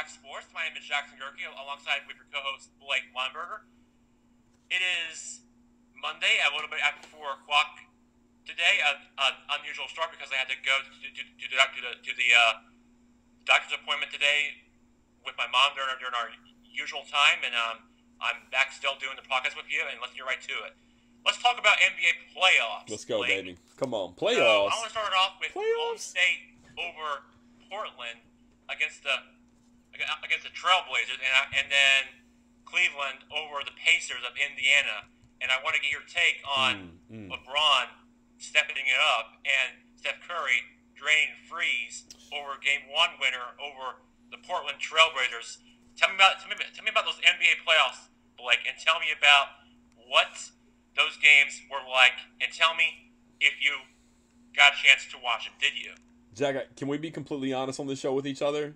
Sports. My name is Jackson Gerke, alongside with your co-host Blake Weinberger. It is Monday, a little bit after 4 o'clock today. An unusual start because I had to go to the doctor's appointment today with my mom during our usual time, and I'm back still doing the podcast with you, and let's get right to it. Let's talk about NBA playoffs. Let's go, Blake. baby. Come on, playoffs. So I want to start it off with Golden State over Portland against the Trailblazers, and then Cleveland over the Pacers of Indiana. And I want to get your take on LeBron stepping it up and Steph Curry draining freeze over Game 1 winner over the Portland Trailblazers. Tell me about those NBA playoffs, Blake, and tell me about what those games were like, and tell me if you got a chance to watch them. Did you? Jack, can we be completely honest on this show with each other?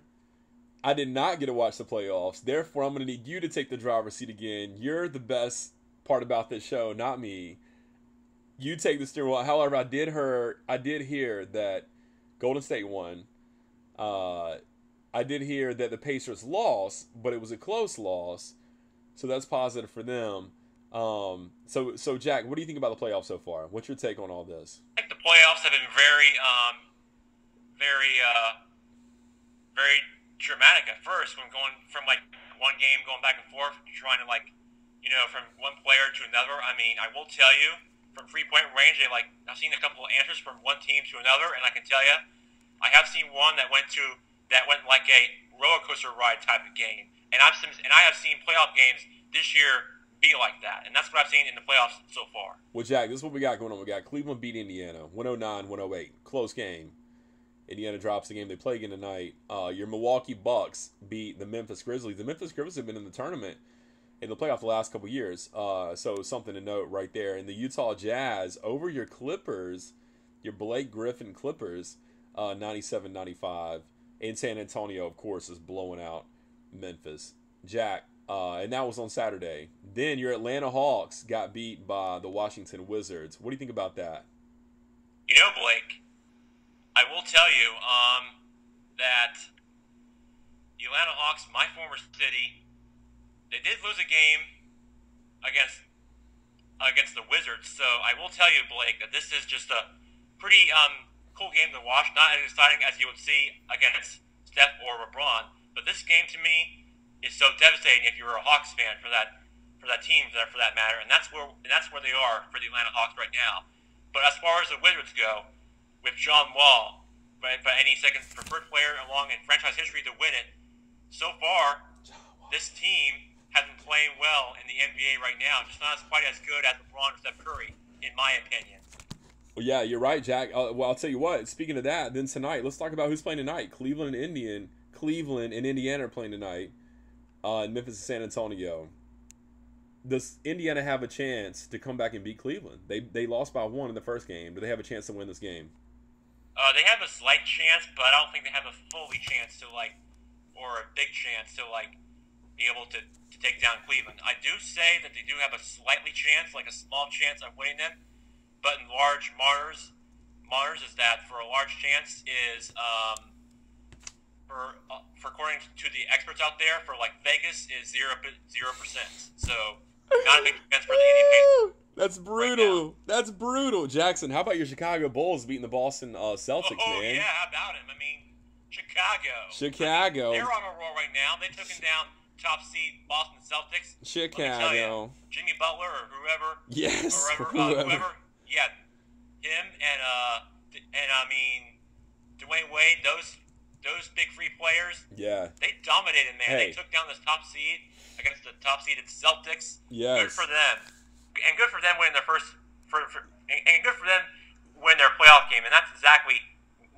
I did not get to watch the playoffs. Therefore, I'm going to need you to take the driver's seat again. You're the best part about this show, not me. You take the steering wheel. However, I did hear that Golden State won. I did hear that the Pacers lost, but it was a close loss. So that's positive for them. So Jack, what do you think about the playoffs so far? What's your take on all this? I think the playoffs have been very dramatic at first, when going from like one game going back and forth, trying to from one player to another. I mean, I will tell you, from 3-point range, I've seen a couple of answers from one team to another, and I can tell you, I have seen one that went like a roller coaster ride type of game, and I have seen playoff games this year be like that, and that's what I've seen in the playoffs so far. Well, Jack, this is what we got going on. We got Cleveland beat Indiana 109-108, close game. Indiana drops the game. They play again tonight. Your Milwaukee Bucks beat the Memphis Grizzlies. The Memphis Grizzlies have been in the tournament in the playoff the last couple years, so something to note right there. And the Utah Jazz over your Clippers, your Blake Griffin Clippers, 97-95. And San Antonio, of course, is blowing out Memphis. Jack, and that was on Saturday. Then your Atlanta Hawks got beat by the Washington Wizards. What do you think about that? You know, Blake, I will tell you that the Atlanta Hawks, my former city, they did lose a game against the Wizards. So I will tell you, Blake, that this is just a pretty cool game to watch. Not as exciting as you would see against Steph or LeBron, but this game to me is so devastating if you're a Hawks fan for that team, for that matter, and that's where they are for the Atlanta Hawks right now. But as far as the Wizards go, with John Wall, by any second preferred player along in franchise history to win it, so far this team has been playing well in the NBA right now, just not quite as good as LeBron or Steph Curry, in my opinion. Well, yeah, you're right, Jack. Well, I'll tell you what. Speaking of that, then tonight, let's talk about who's playing tonight. Cleveland and Indiana are playing tonight. In Memphis and San Antonio. Does Indiana have a chance to come back and beat Cleveland? They lost by 1 in the first game. Do they have a chance to win this game? They have a slight chance, but I don't think they have a fully chance to or a big chance to be able to take down Cleveland. I do say that they do have a slightly chance, like a small chance of winning them, but in large martyrs is that for a large chance is for according to the experts out there, for Vegas is 0%. So not a big chance for the Indian Pacers. That's brutal. Right, that's brutal. Jackson, how about your Chicago Bulls beating the Boston Celtics, man? Yeah, how about him? I mean, Chicago. They're on a roll right now. They took him down, top seed Boston Celtics. Chicago. Jimmy Butler or whoever. Yes. Or whoever. Yeah, him and I mean, Dwayne Wade. Those big free players. Yeah. They dominated, man. Hey. They took down this top seed against the top seeded Celtics. Yes. Good for them. And good for them winning their and good for them win their playoff game, and that's exactly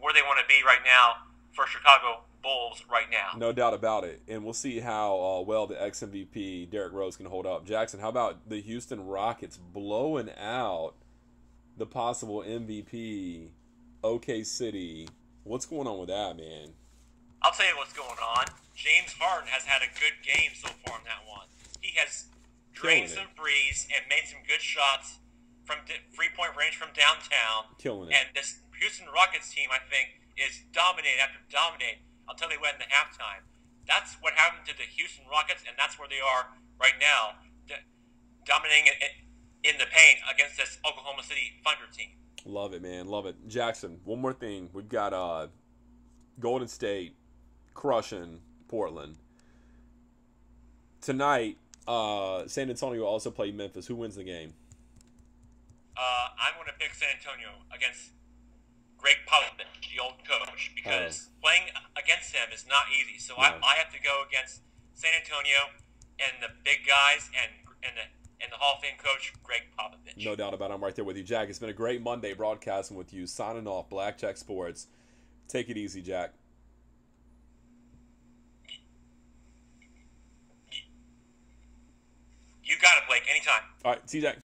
where they want to be right now for Chicago Bulls right now. No doubt about it, and we'll see how well the ex-MVP Derrick Rose can hold up. Jackson, how about the Houston Rockets blowing out the possible MVP OK City? What's going on with that, man? I'll tell you what's going on. James Harden has had a good game so far in that one. He has drained some threes and made some good shots from 3-point range from downtown. Killing it. And this Houston Rockets team, I think, is dominate after dominate until they went into halftime. That's what happened to the Houston Rockets, and that's where they are right now, dominating in the paint against this Oklahoma City Thunder team. Love it, man. Love it. Jackson, one more thing. We've got Golden State crushing Portland. Tonight, San Antonio also play Memphis. Who wins the game? I'm going to pick San Antonio against Greg Popovich, the old coach, because playing against him is not easy. So no. I have to go against San Antonio and the big guys and the Hall of Fame coach, Greg Popovich. No doubt about it. I'm right there with you, Jack. It's been a great Monday broadcasting with you. Signing off, BlackJack Sports. Take it easy, Jack. You got it, Blake. Anytime. All right. See you, Jack.